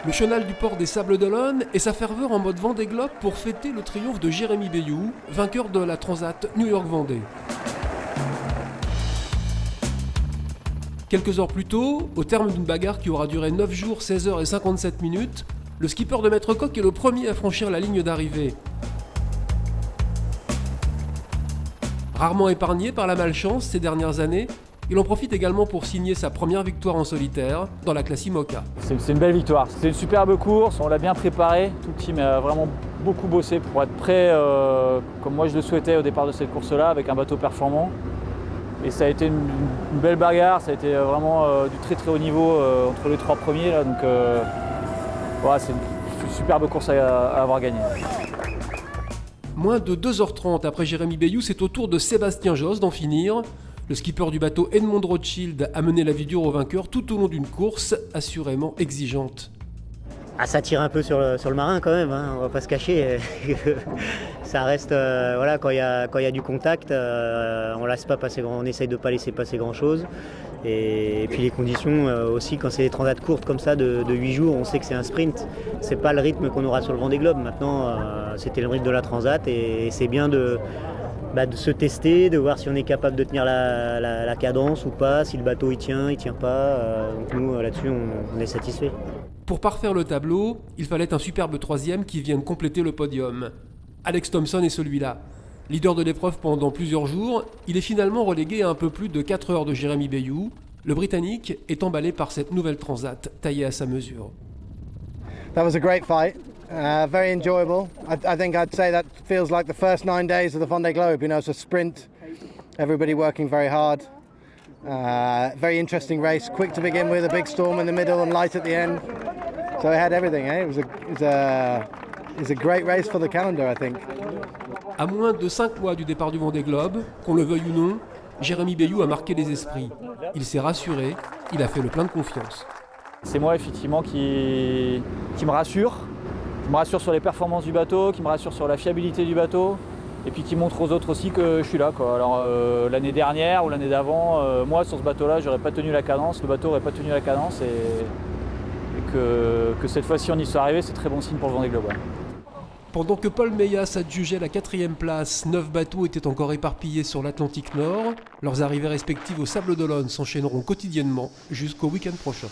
Le chenal du port des Sables d'Olonne et sa ferveur en mode Vendée Globe pour fêter le triomphe de Jérémy Béyoud, vainqueur de la Transat New York-Vendée. Quelques heures plus tôt, au terme d'une bagarre qui aura duré 9 jours, 16 heures et 57 minutes, le skipper de Maître Coq est le premier à franchir la ligne d'arrivée. Rarement épargné par la malchance ces dernières années, il en profite également pour signer sa première victoire en solitaire dans la classe IMOCA. C'est une belle victoire, c'est une superbe course, on l'a bien préparé, tout le team a vraiment beaucoup bossé pour être prêt comme moi je le souhaitais au départ de cette course-là avec un bateau performant. Et ça a été une belle bagarre, ça a été vraiment du très très haut niveau entre les trois premiers. Là, donc voilà, c'est une superbe course à avoir gagnée. Moins de 2h30 après Jérémy Béyoud, c'est au tour de Sébastien Josse d'en finir. Le skipper du bateau Edmond Rothschild a mené la vie dure au vainqueur tout au long d'une course assurément exigeante. Ah, ça tire un peu sur le marin quand même, hein, on va pas se cacher. Ça reste, voilà, quand il y a du contact, on essaye de ne pas laisser passer grand chose. Et puis les conditions aussi, quand c'est des transats courtes comme ça de 8 jours, on sait que c'est un sprint. C'est pas le rythme qu'on aura sur le Vendée Globe. Maintenant, c'était le rythme de la transat et c'est bien de se tester, de voir si on est capable de tenir la cadence ou pas, si le bateau il tient pas. Donc nous là-dessus on est satisfait. Pour parfaire le tableau, il fallait un superbe troisième qui vienne compléter le podium. Alex Thompson est celui-là. Leader de l'épreuve pendant plusieurs jours, il est finalement relégué à un peu plus de 4 heures de Jérémy Béyoud. Le Britannique est emballé par cette nouvelle transat taillée à sa mesure. That was a great fight. Very enjoyable. I think I'd say that feels like the first 9 days of the Vendée Globe. You know, it's a sprint. Everybody working very hard. Very interesting race. Quick to begin with, a big storm in the middle and light at the end. So it had everything. It was a great race for the calendar, I think. À moins de 5 mois du départ du Vendée Globe, qu'on le veuille ou non, Jérémy Béyoud a marqué les esprits. Il s'est rassuré, il a fait le plein de confiance. C'est moi effectivement qui me rassure. Qui me rassure sur les performances du bateau, qui me rassure sur la fiabilité du bateau, et puis qui montre aux autres aussi que je suis là, quoi. Alors l'année dernière ou l'année d'avant, moi sur ce bateau-là, j'aurais pas tenu la cadence, le bateau aurait pas tenu la cadence, et que cette fois-ci on y soit arrivé, c'est très bon signe pour le Vendée Globe. Ouais. Pendant que Paul Meyas adjugeait la 4e place, 9 bateaux étaient encore éparpillés sur l'Atlantique Nord. Leurs arrivées respectives aux Sables d'Olonne s'enchaîneront quotidiennement jusqu'au week-end prochain.